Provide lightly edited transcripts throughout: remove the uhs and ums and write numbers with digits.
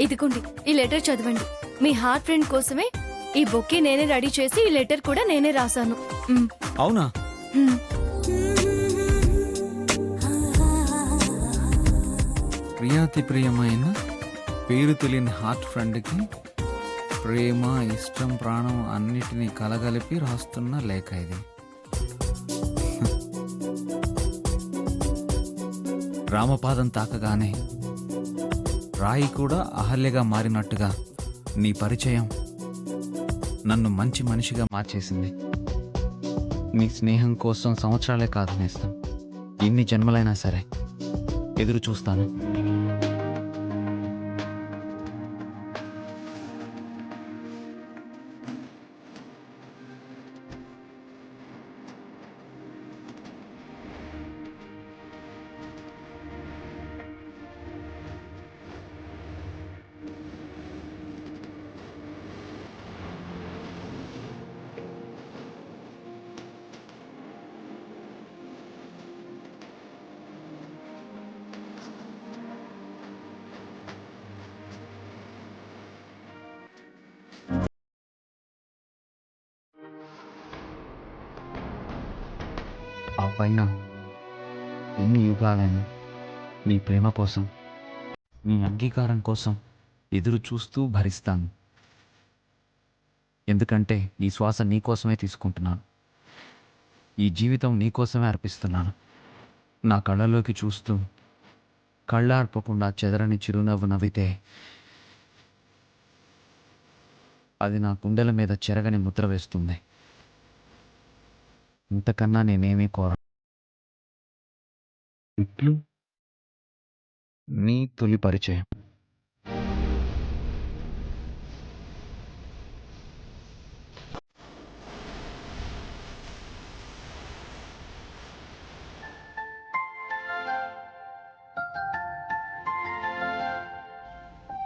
ఇదిగోండి, ఈ లెటర్ చదవండి. మీ హార్ట్ ఫ్రెండ్ కోసమే ఈ బొకే నేనే రెడీ చేసి ఈ లెటర్ కూడా నేనే రాశాను. అవునా? ప్రియాతి ప్రియమైన పేరు తెలియని హార్ట్ ఫ్రెండ్కి ప్రేమ, ఇష్టం, ప్రాణం అన్నిటినీ కలగలిపి రాస్తున్న లేఖ ఇది. రామపాదం తాకగానే రాయి కూడా అహల్యగా మారినట్టుగా నీ పరిచయం నన్ను మంచి మనిషిగా మార్చేసింది. నీ స్నేహం కోసం సంవత్సరాలే కాదు నేస్తం, ఎన్ని జన్మలైనా సరే ఎదురు చూస్తాను. ఆ పైన ఎన్ని యుగాలైనా నీ ప్రేమ కోసం, నీ అంగీకారం కోసం ఎదురు చూస్తూ భరిస్తాను. ఎందుకంటే ఈ శ్వాస నీకోసమే తీసుకుంటున్నాను, ఈ జీవితం నీకోసమే అర్పిస్తున్నాను. నా కళ్ళలోకి చూస్తూ కళ్ళార్పకుండా చెదరని చిరునవ్వు నవ్వితే అది నా గుండెల మీద చెరగని ముద్ర వేస్తుంది. ఇంతకన్నా నేనేమీ కోరను. ఇట్లు నీ తొలి పరిచయం.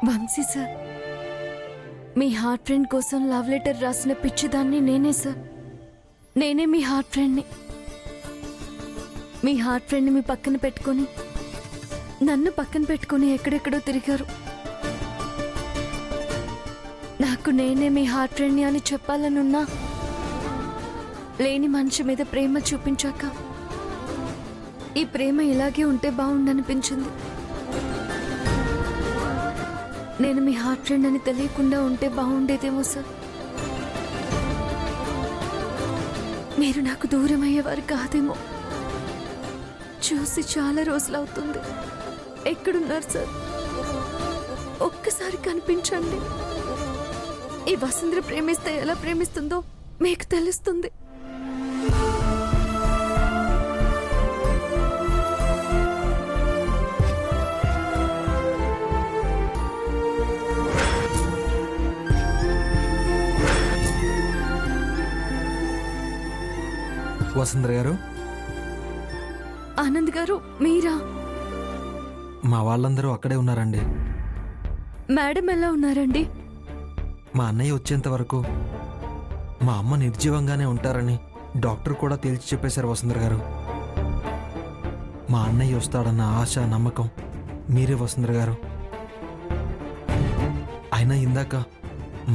వంశీ సార్, మీ హార్ట్ ఫ్రెండ్ కోసం లవ్ లెటర్ రాసిన పిచ్చిదాన్ని నేనే సార్. నేనే మీ హార్ట్ ఫ్రెండ్ని. మీ హార్ట్ ఫ్రెండ్ని మీ పక్కన పెట్టుకొని నన్ను పక్కన పెట్టుకొని ఎక్కడెక్కడో తిరిగారు. నాకు నేనే మీ హార్ట్ ఫ్రెండ్ని అని చెప్పాలనున్నా లేని మనిషి మీద ప్రేమ చూపించాక ఈ ప్రేమ ఇలాగే ఉంటే బాగుండనిపించింది. నేను మీ హార్ట్ ఫ్రెండ్ అని తెలియకుండా ఉంటే బాగుండేదేమో సార్. మీరు నాకు దూరం అయ్యేవారు కాదేమో. చూసి చాలా రోజులవుతుంది. ఎక్కడున్నారు సార్? ఒక్కసారి కనిపించండి. ఈ వసుంధర ప్రేమిస్తే ఎలా ప్రేమిస్తుందో మీకు తెలుస్తుంది. వసుంధర గారు. ఆనంద్ గారు, మీరా? మా వాళ్ళందరూ అక్కడే ఉన్నారండి. మేడం ఎలా ఉన్నారండి? మా అన్నయ్య వచ్చేంత వరకు మా అమ్మ నిర్జీవంగానే ఉంటారని డాక్టర్ కూడా తేల్చి చెప్పేశారు వసుంధర గారు. మా అన్నయ్య వస్తాడన్న ఆశ, నమ్మకం మీరే వసుంధర గారు. అయినా ఇందాక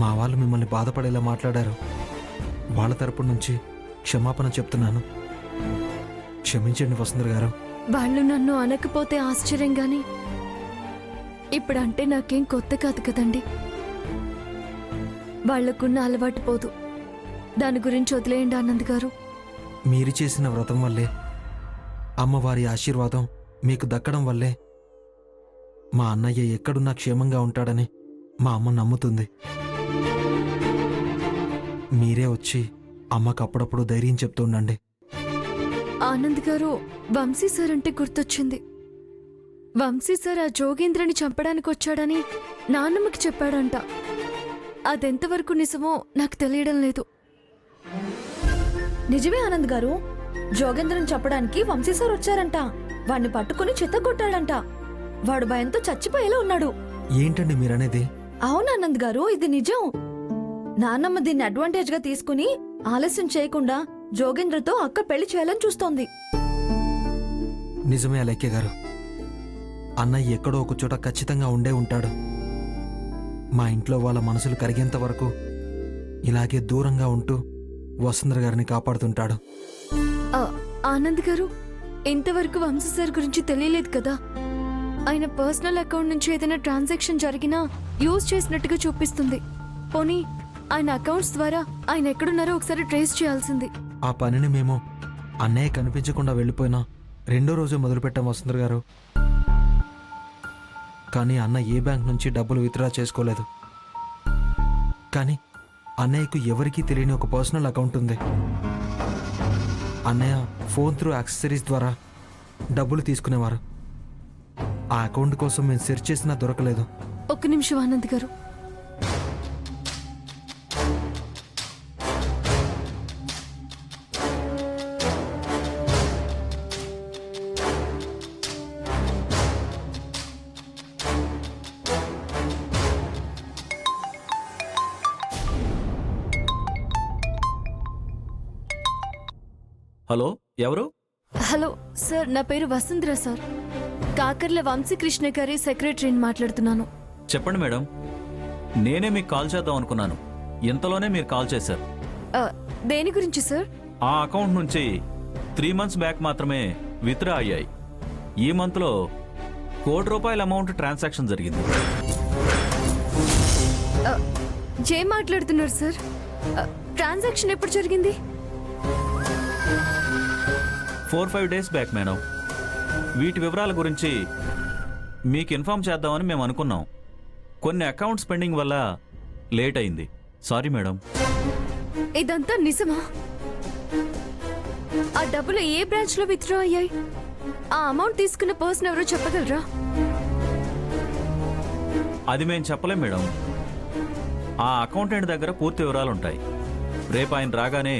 మా వాళ్ళు మిమ్మల్ని బాధపడేలా మాట్లాడారు. వాళ్ళ తరపు నుంచి క్షమాపణ చెప్తున్నాను. క్షమించండి వసుంధర గారు. వాళ్ళు నన్ను అనకపోతే ఆశ్చర్యం గాని ఇప్పుడంటే నాకేం కొత్త కాదు కదండి. వాళ్లకున్న అలవాటు పోదు. దాని గురించి వదిలేయండి ఆనంద్ గారు. మీరు చేసిన వ్రతం వల్లే, అమ్మవారి ఆశీర్వాదం మీకు దక్కడం వల్లే మా అన్నయ్య ఎక్కడున్నా క్షేమంగా ఉంటాడని మా అమ్మ నమ్ముతుంది. మీరే వచ్చి అమ్మకు అప్పుడప్పుడు ధైర్యం చెప్తూ ఉండండి. ఆనంద్ గారు, వంశీ సార్ అంటే గుర్తొచ్చింది. వంశీ సార్ ఆ జోగేంద్రని చంపడానికి వచ్చాడని నాన్నమ్మకి చెప్పాడంట. అదెంతవరకు నిజమో నాకు తెలియడం లేదు. నిజమే ఆనంద్ గారు, జోగేంద్రని చంపడానికి వంశీ సార్ వచ్చారంట. వాణ్ణి పట్టుకుని చిత్తగొట్టాడంట. వాడు భయంతో చచ్చిపోయేలా ఉన్నాడు. ఏంటండి మీరనేది? అవును ఆనంద్ గారు, ఇది నిజం. నాన్నమ్మ దీన్ని అడ్వాంటేజ్ గా తీసుకుని ఆలస్యం చేయకుండా జోగేంద్రతో అక్క పెళ్లి చేయాలని చూస్తోంది. నిజమే అలెక్య గారు. అన్నయ్య ఎక్కడో ఒక చోట ఖచ్చితంగా ఉండే ఉంటాడు. మా ఇంట్లో వాళ్ళ మనసులు కరిగేంత వరకు ఇలాగే దూరంగా ఉంటూ వసుంధర గారిని కాపాడుతుంటాడు. ఆ, ఆనంద్ గారు, ఇంతవరకు వంశీ సార్ గురించి తెలియలేదు కదా. ఆయన పర్సనల్ అకౌంట్ నుంచి ఏదైనా ట్రాన్సాక్షన్ జరిగినా యూజ్ చేసినట్టుగా చూపిస్తుంది. పోనీ ఆయన అకౌంట్స్ ద్వారా ఆయన ఎక్కడున్నారో ఒకసారి ట్రేస్ చేయాల్సింది. ఆ పనిని మేము అన్నయ్య కనిపించకుండా వెళ్ళిపోయినా 2వ రోజు మొదలుపెట్టాం వసుంధర గారు. కానీ అన్న ఏ బ్యాంక్ నుంచి డబ్బులు విత్డ్రా చేసుకోలేదు. కానీ అన్నయ్యకు ఎవరికీ తెలియని ఒక పర్సనల్ అకౌంట్ ఉంది. అన్నయ్య ఫోన్ త్రూ యాక్సెసరీస్ ద్వారా డబ్బులు తీసుకునేవారు. ఆ అకౌంట్ కోసం మేము సెర్చ్ చేసినా దొరకలేదు. ఒక్క నిమిషం ఆనంద్ గారు. హలో, ఎవరు? హలో సార్, నా పేరు వసుంధర సార్. కాకర్ల వంశీకృష్ణ గారి సెక్రటరీని మాట్లాడుతున్నాను. చెప్పండి మేడం. నేనే మీకు కాల్ చేద్దాం అనుకున్నాను. ఇంతలోనే మీరు కాల్ చేశారు. ఆ, దేని గురించి సార్? ఆ అకౌంట్ నుంచి 3 months బ్యాక్ మాత్రమే విత్డ్రా అయ్యాయి. ఈ మంత్లో ₹1,00,00,000 అమౌంట్ ట్రాన్సాక్షన్ జరిగింది. ఏం మాట్లాడుతున్నారు సార్? ట్రాన్సాక్షన్ ఎప్పుడు జరిగింది? 4-5 days బ్యాక్ మేడం. వీటి వివరాల గురించి మీకు ఇన్ఫార్మ్ చేద్దామని మేము అనుకున్నాం. కొన్ని అకౌంట్స్ పెండింగ్ వల్ల లేట్ అయింది. Sorry madam. ఇదంతా నిజమా? ఆ డబ్బులు ఏ బ్రాంచ్ లో విత్డ్రా అయ్యాయి? ఆ అమౌంట్ తీసుకున్న పర్సన్ ఎవరో చెప్పగలరా? అది మేము చెప్పలేం మేడం. ఆ అకౌంటెంట్ దగ్గర పూర్తి వివరాలు ఉంటాయి. రేపు ఆయన రాగానే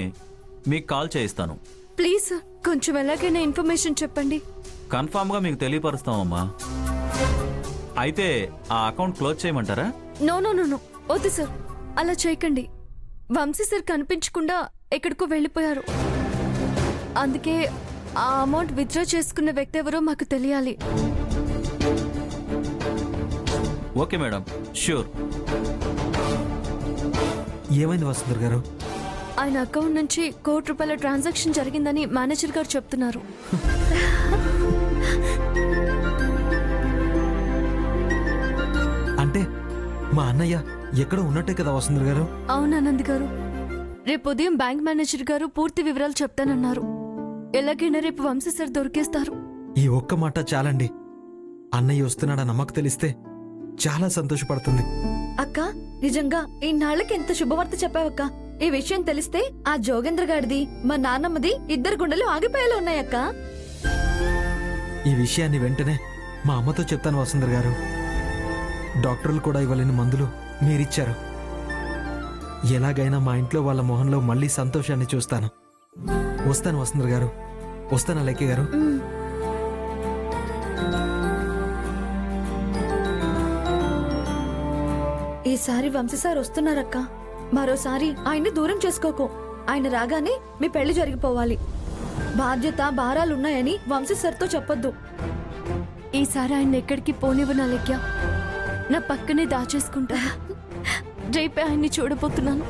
మీకు కాల్ చేయిస్తాను. ప్లీజ్ సార్, కొంచెం ఎలాగైనా ఇన్ఫర్మేషన్ చెప్పండి. కన్ఫామ్గా మీకు తెలియపరుస్తామమ్మా. అయితే ఆ అకౌంట్ క్లోజ్ చేయమంటారా? నో నో నో నో, వద్దు సార్, అలా చేయకండి. వంశీ సార్ కనిపించకుండా ఎక్కడికో వెళ్ళిపోయారు. అందుకే ఆ అమౌంట్ విత్డ్రా చేసుకున్న వ్యక్తి ఎవరో మాకు తెలియాలి. Okay madam, sure. ఏమైంది వసుంధర గారు? ఆయన అకౌంట్ నుంచి ₹1,00,00,000 ట్రాన్సాక్షన్ జరిగిందని మేనేజర్ గారు చెప్తున్నారు. అంటే మా అన్నయ్య ఎక్కడ ఉన్నట్టే కదా వసుంధర గారు? అవును ఆనంద్ గారు, రేపు ఉదయం బ్యాంక్ మేనేజర్ గారు పూర్తి వివరాలు చెప్తానన్నారు. ఎలాగైనా రేపు వంశీ సార్ దొరికేస్తారు. ఈ ఒక్క మాట చాలండి. అన్నయ్య వస్తున్నాడన్న నమ్మకం తెలిస్తే చాలా సంతోషపడుతుంది. అక్క, నిజంగా ఇన్నాళ్ళకి ఎంత శుభవార్త చెప్పావక్క. ఈ విషయం తెలిస్తే ఆ జోగేంద్ర గారిది మా నాన్నమ్మది 2 గుండెలు ఆగిపోయేలా ఉన్నాయక్క. ఈ విషయాన్ని వెంటనే మా అమ్మతో చెప్తాను వసుంధర గారు. డాక్టర్లు కూడా ఇవ్వలేని మందులు మీరిచ్చారు. ఎలాగైనా మా ఇంట్లో వాళ్ళ మొహంలో మళ్ళీ సంతోషాన్ని చూస్తాను. వస్తాను వసుంధర గారు. వస్తాను అలేఖ్య గారు. ఈసారి వంశీ సార్ వస్తున్నారక్క. మరోసారి ఆయన్ని దూరం చేసుకోకు. ఆయన రాగానే మీ పెళ్లి జరిగిపోవాలి. బాధ్యత భారాలున్నాయని వంశీ సార్తో చెప్పొద్దు. ఈసారి ఆయన ఎక్కడికి పోనివ్వనా లెక్క, నా పక్కనే దాచేసుకుంటా. రేపే ఆయన్ని చూడబోతున్నాను.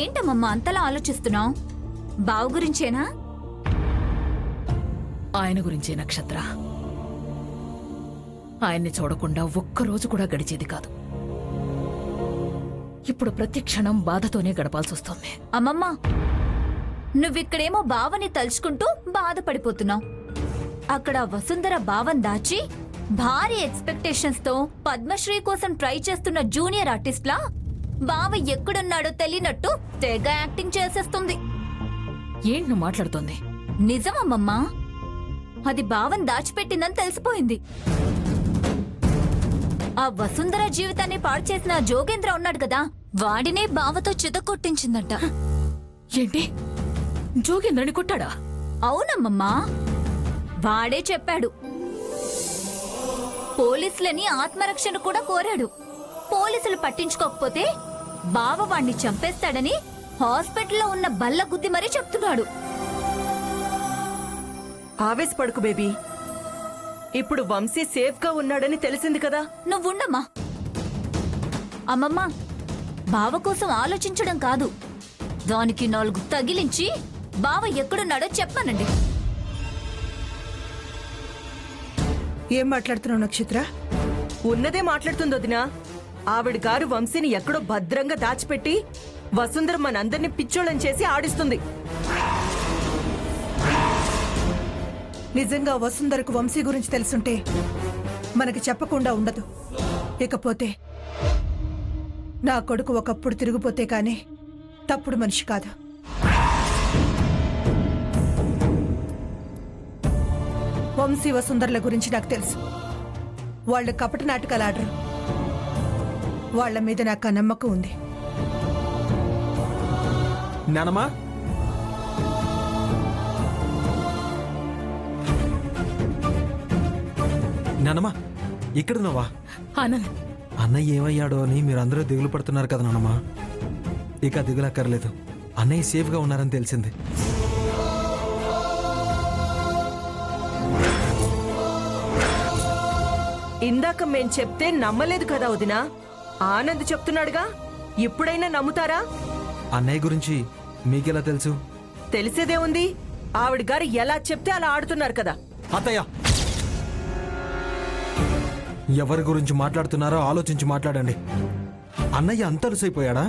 ఏంటమ్మమ్మా అంతలా ఆలోచిస్తున్నావు? బావు గురించేనా? ఆయన గురించే నక్షత్ర. ఆయన్ని చూడకుండా ఒక్కరోజు కూడా గడిచేది కాదు. ఇప్పుడు ప్రతి క్షణం బాధతోనే గడపాల్సి వస్తుంది. అమ్మమ్మ, నువ్విక్కడేమో బావని తలుచుకుంటూ బాధపడిపోతున్నావు. అక్కడ వసుంధర బావన్ దాచి భారీ ఎక్స్పెక్టేషన్స్ తో పద్మశ్రీ కోసం ట్రై చేస్తున్న జూనియర్ ఆర్టిస్ట్లా బావ ఎక్కడున్నాడో తెలియనట్టు తెగ యాక్టింగ్ చేసేస్తుంది. ఏంటి నువ్వు మాట్లాడుతోంది? నిజమమ్మమ్మా, అది బావన్ దాచిపెట్టిందని తెలిసిపోయింది. ఆ వసుంధర జీవితాన్ని పాడు చేసిన జోగేంద్ర ఉన్నాడు కదా, వాడినే బావతో చితకొట్టించిందంట. ఏంటి, జోగేంద్రని కొట్టాడా? అవునమ్మమ్మా, వాడే చెప్పాడు. పోలీసులని ఆత్మరక్షణ కూడా కోరాడు. పోలీసులు పట్టించుకోకపోతే బావ వాణ్ణి చంపేస్తాడని హాస్పిటల్లో ఉన్న బల్ల గుద్ది మరీ చెప్తున్నాడు. ఆవేశపడుకు బేబీ. ఇప్పుడు వంశీ సేఫ్ గా ఉన్నాడని తెలిసింది కదా. నువ్వుండమ్మా. అమ్మమ్మ, బావ కోసం ఆలోచించడం కాదు, దానికి 4 తగిలించి బావ ఎక్కడున్నాడో చెప్పానండి. ఏం మాట్లాడుతున్నావు నక్షత్ర? ఉన్నదే మాట్లాడుతుంది వదినా. ఆవిడ గారు వంశీని ఎక్కడో భద్రంగా దాచిపెట్టి వసుంధర మనందరినీ పిచ్చోళ్ళని చేసి ఆడిస్తుంది. నిజంగా వసుంధరకు వంశీ గురించి తెలుసుంటే మనకి చెప్పకుండా ఉండదు. ఇకపోతే నా కొడుకు ఒకప్పుడు తిరిగిపోతే కానీ తప్పుడు మనిషి కాదు. వంశీ వసుంధరల గురించి నాకు తెలుసు. వాళ్ళు కపట నాటకాలు ఆడరు. వాళ్ళ మీద నాకు ఆ నమ్మకం ఉంది. నానమ్మా, నానమ్మా, ఇక్కడున్నావా? ఆనంద్, అన్నయ్య ఏమయ్యాడో అని మీరందరూ దిగులు పడుతున్నారు కదా నానమ్మా. ఇక దిగులు అక్కర్లేదు. అన్నయ్య సేఫ్గా ఉన్నారని తెలిసింది. ఇందాక మేం చెప్తే నమ్మలేదు కదా వదినా. ఆనంద్ చెప్తున్నాడుగా, ఇప్పుడైనా నమ్ముతారా? అన్నయ్య గురించి మీకెలా తెలుసు? తెలిసేదే ఉంది. ఆవిడ గారు ఎలా చెప్తే అలా ఆడుతున్నారు కదా. అత్తయ్య, ఎవరి గురించి మాట్లాడుతున్నారో ఆలోచించి మాట్లాడండి. అన్నయ్య అంత అలసైపోయాడా?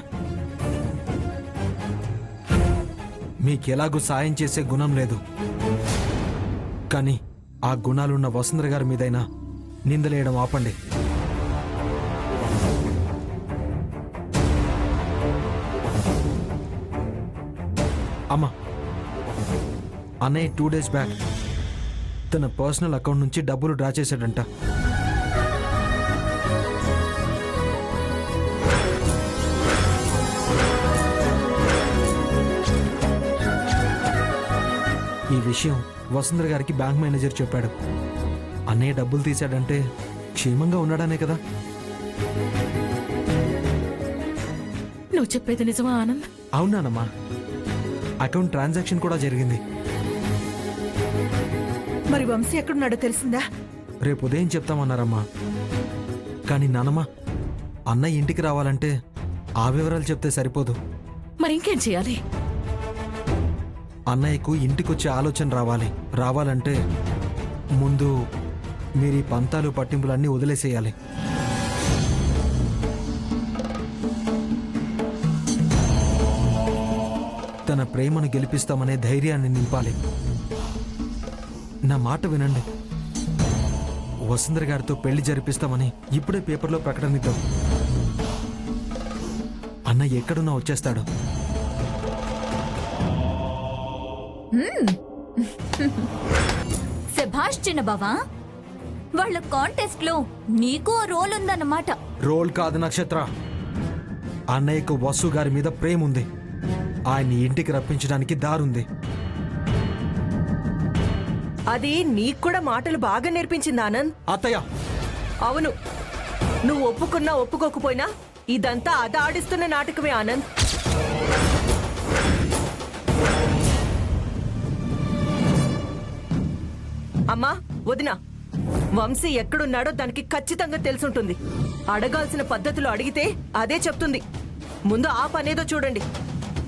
మీకెలాగూ సాయం చేసే గుణం లేదు, కానీ ఆ గుణాలున్న వసుంధర గారి మీదైనా నిందలేయడం ఆపండి. అమ్మా, అన్నయ్య 2 days బ్యాక్ తన పర్సనల్ అకౌంట్ నుంచి డబ్బులు డ్రా చేశాడంట. ఈ విషయం వసుంధర గారికి బ్యాంక్ మేనేజర్ చెప్పాడు. అన్నయ్య డబ్బులు తీశాడంటే క్షేమంగా ఉన్నాడనే కదా. నువ్వు చెప్పేది నిజమా ఆనంద్? అవునానమ్మా, అకౌంట్ ట్రాన్సాక్షన్ కూడా జరిగింది. మరి వంశీ ఎక్కడున్నాడో తెలిసిందా? రేపు ఉదయం చెప్తామన్నారమ్మా. కానీ నానమ్మా, అన్నయ్య ఇంటికి రావాలంటే ఆ వివరాలు చెప్తే సరిపోదు. మరి ఇంకేం చేయాలి? అన్నయ్యకు ఇంటికొచ్చే ఆలోచన రావాలంటే ముందు మీరు ఈ పంతాలు పట్టింపులన్నీ వదిలేసేయాలి. తన ప్రేమను గెలిపిస్తామనే ధైర్యాన్ని నింపాలి. నా మాట వినండి. వసుంధర గారితో పెళ్లి జరిపిస్తామని ఇప్పుడే పేపర్లో ప్రకటన ఇద్దాం. అన్నయ్య ఎక్కడున్నా వచ్చేస్తాడు. శభాష్ చిన్న బావా, వాళ్ళ కాంటెస్ట్ లో నీకు రోల్ ఉందన్నమాట. రోల్ కాదు నక్షత్ర, అన్నయ్యకు వసు గారి మీద ప్రేమ ఉంది. ఆయన్ని ఇంటికి రప్పించడానికి దారుంది. అది నీకు కూడా మాటలు బాగా నేర్పించింది ఆనంద్. అత్తయ్య, అవును, నువ్వు ఒప్పుకున్నా ఒప్పుకోకపోయినా ఇదంతా అది ఆడిస్తున్న నాటకమే ఆనంద్. అమ్మా, వదినా, వంశీ ఎక్కడున్నాడో దానికి ఖచ్చితంగా తెలుసుంటుంది. అడగాల్సిన పద్ధతిలో అడిగితే అదే చెప్తుంది. ముందు ఆ పనేదో చూడండి.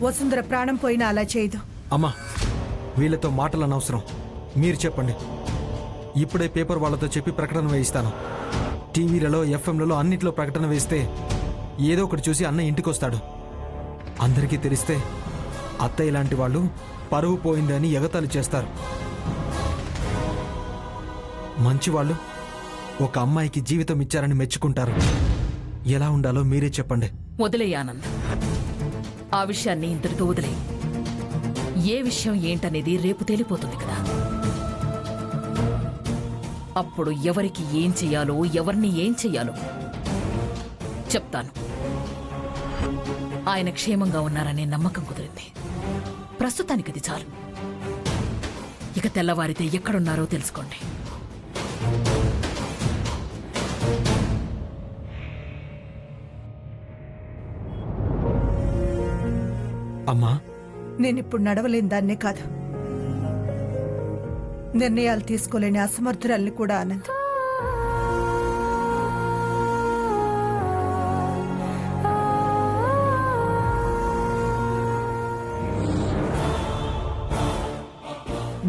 వసుంధర ప్రాణం పోయినా అలా చేయదు. అమ్మా, వీళ్ళతో మాటలు అనవసరం. మీరు చెప్పండి. ఇప్పుడే పేపర్ వాళ్ళతో చెప్పి ప్రకటన వేయిస్తాను. టీవీలలో, ఎఫ్ఎంలలో అన్నిట్లో ప్రకటన వేస్తే ఏదో ఒకటి చూసి అన్న ఇంటికి వస్తాడు. అందరికీ తెలిస్తే అత్తయ్య లాంటి వాళ్ళు పరువు పోయిందని ఎగతాళి చేస్తారు. మంచివాళ్ళు ఒక అమ్మాయికి జీవితం ఇచ్చారని మెచ్చుకుంటారు. ఎలా ఉండాలో మీరే చెప్పండి. వదిలేయ్ ఆనంద్, ఆ విషయాన్ని ఇంతటితో వదిలేయ్. ఏ విషయం ఏంటనేది రేపు తేలిపోతుంది కదా. అప్పుడు ఎవరికి ఏం చెయ్యాలో, ఎవరిని ఏం చెయ్యాలో చెప్తాను. ఆయన క్షేమంగా ఉన్నారనే నమ్మకం కుదిరింది. ప్రస్తుతానికి అది చాలు. ఇక తెల్లవారితే ఎక్కడున్నారో తెలుసుకోండి. అమ్మా, నేనిప్పుడు నడవలేని దాన్నే కాదు, నిర్ణయాలు తీసుకోలేని అసమర్థురాల్ని కూడా ఆనంద్.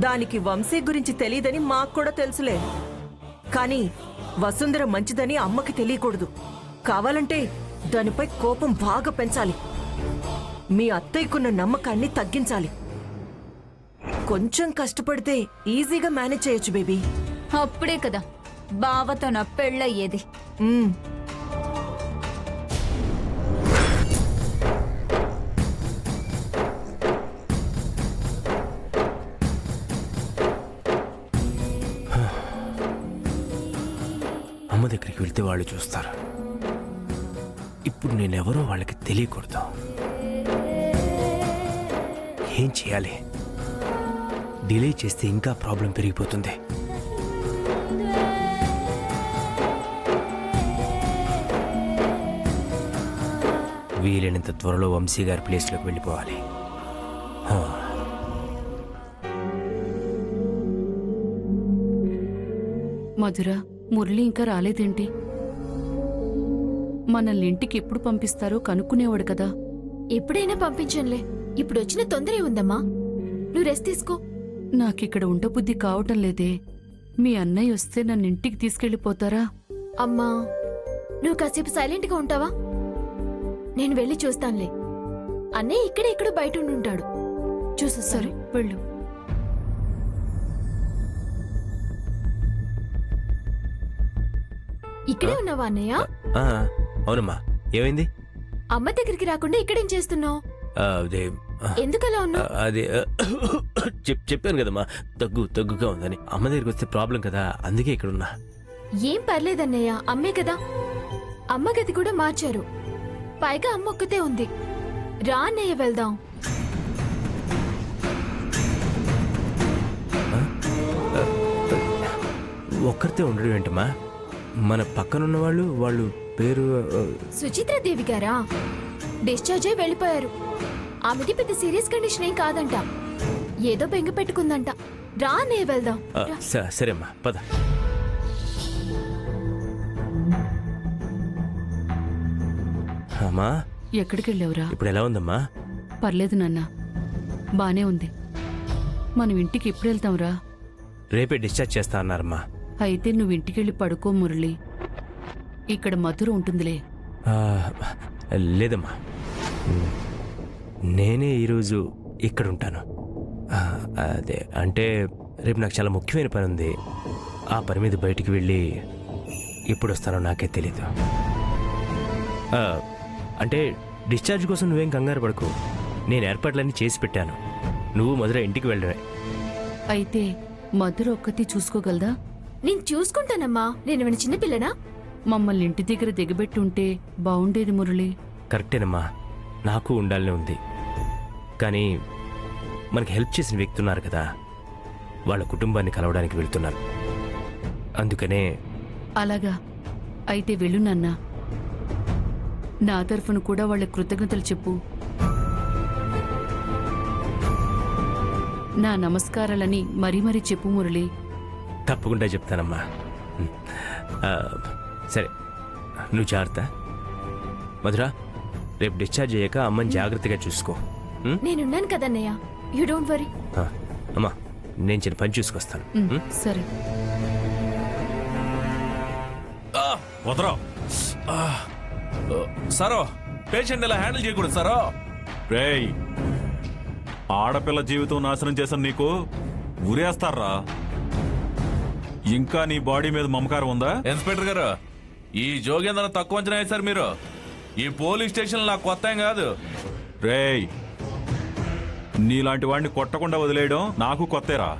దానికి వంశీ గురించి తెలియదని మాకు కూడా తెలుసులే. కానీ వసుంధర మంచిదని అమ్మకి తెలియకూడదు. కావాలంటే దానిపై కోపం బాగా పెంచాలి. మీ అత్తయ్యకున్న నమ్మకాన్ని తగ్గించాలి. కొంచెం కష్టపడితే ఈజీగా మేనేజ్ చేయొచ్చు బేబీ. అప్పుడే కదా బావతో నా పెళ్ళయ్యేది. మ్మ్. అమ్మ దగ్గరికి వెళ్తే వాళ్ళు చూస్తారు. ఇప్పుడు నేనెవరో వాళ్ళకి తెలియకూడదు. ఏం చేయాలి? డిలే చేస్తే ఇంకా ప్రాబ్లం పెరిగిపోతుంది. వీలైనంత త్వరలో వంశీ గారి ప్లేస్లోకి వెళ్ళిపోవాలి. హా. మధుర, మురళి ఇంకా రాలేదేంటి? మనల్ని ఇంటికి ఎప్పుడు పంపిస్తారో కనుక్కునేవాడు కదా. ఎప్పుడైనా పంపించంలే, ఇప్పుడు వచ్చిన తొందరే ఉందమ్మా. నువ్వు రెస్ట్ తీసుకో. నాకిక్కడ ఉండబుద్ధి కావటం లేదే. మీ అన్నయ్య వస్తే నన్ను ఇంటికి తీసుకెళ్ళిపోతారా? అమ్మా, నువ్వు కాసేపు సైలెంట్గా ఉంటావా? నేను వెళ్ళి చూస్తానులే. అన్నయ్య ఇక్కడే ఎక్కడో బయట ఉండుంటాడు. చూసు. సరే, వెళ్ళు. ఇక్కడే ఉన్నావా అన్నయ్య? ఆ, అవునమ్మా, ఏమైంది? అమ్మ దగ్గరికి రాకుండా ఇక్కడేం చేస్తున్నావు? అదే ఎందుకలా ఉన్నావు? అదే చెప్పాను కదమ్మా, దగ్గుగా ఉందని. అమ్మ దగ్గరికి వస్తే ప్రాబ్లం కదా, అందుకే ఇక్కడ ఉన్నా. ఏం పర్లేదన్నయ్య, అమ్మే కదా. అమ్మ గది కూడా మార్చారు. పైగా అమ్మ ఒక్కతే ఉంది. రా అన్నయ్య, వెళ్దాం. ఒక్కరితే ఉండడం ఏంటమ్మా? మన పక్కనున్న వాళ్ళు పేరు సుచిత్రాదేవి గారా? డిశ్చార్జ్ అయి వెళ్ళిపోయారు. ఆమెది పెద్ద సీరియస్ కండిషన్ ఏం కాదంట. ఏదో బెంగ పెట్టుకుందంట. రా అన్నయ్య, వెళ్దాం. సరే అమ్మా, పద. అమ్మా, ఎక్కడికి వెళ్ళావురా? ఇప్పుడు ఎలా ఉందమ్మా? పర్లేదు నాన్న, బానే ఉంది. మనం ఇంటికి ఎప్పుడు వెళ్తాంరా? రేపే డిశ్చార్జ్ చేస్తా అన్నారమ్మా. అయితే నువ్వు ఇంటికెళ్ళి పడుకో మురళి. ఇక్కడ మధుర ఉంటుందిలే. ఆ, లేదమ్మా, నేనే ఈరోజు ఇక్కడ ఉంటాను. అదే అంటే రేపు నాకు చాలా ముఖ్యమైన పని ఉంది. ఆ పని మీద బయటికి వెళ్ళి ఎప్పుడు వస్తానో నాకే తెలీదు. అంటే డిశ్చార్జ్ కోసం నువ్వేం కంగారు పడకు, నేను ఏర్పాట్లన్నీ చేసి పెట్టాను. నువ్వు మధుర ఇంటికి వెళ్ళడమే. అయితే మధుర ఒక్కటి చూసుకోగలదా? నేను చూసుకుంటానమ్మా. నేనేమైనా చిన్నపిల్లనా? మమ్మల్ని ఇంటి దగ్గర దిగబెట్టి ఉంటే బాగుండేది మురళి. కరెక్టేనమ్మా, నాకు ఉండాలనే ఉంది. కానీ మనకి హెల్ప్ చేసిన వ్యక్తి ఉన్నారు కదా, వాళ్ళ కుటుంబాన్ని కలవడానికి వెళ్తున్నాను. అందుకనే. అలాగా? అయితే వెళ్ళు నాన్నా. నా తరఫున కూడా వాళ్ళ కృతజ్ఞతలు చెప్పు. నా నమస్కారాలని మరీ మరీ చెప్పు మురళి. తప్పకుండా చెప్తానమ్మా. సరే, నువ్వు జాగ్రత్త. మధురా, రేపు డిశ్చార్జ్ అయ్యాక అమ్మని జాగ్రత్తగా చూసుకో. నేనున్నాను కదన్నయ్య, యూ డోంట్ వరీ. అమ్మా, నేను చిన్న పని చూసుకొస్తాను. సరే. వదరా సారో, పేషెంట్ ఇలా హ్యాండిల్ చేయకూడదు సారో. రేయ్, ఆడపిల్ల జీవితం నాశనం చేసిన నీకు ఉరేస్తారా? ఇంకా నీ బాడీ మీద మమకారం ఉందా? ఇన్స్పెక్టర్ గారు, ఈ జోగేంద్ర తక్కువ అంచనా వేశారు మీరు. ఈ పోలీస్ స్టేషన్ నాకు కొత్త ఏం కాదు. రేయ్, నీలాంటి వాడిని కొట్టకుండా వదిలేయడం నాకు కొత్తేరా.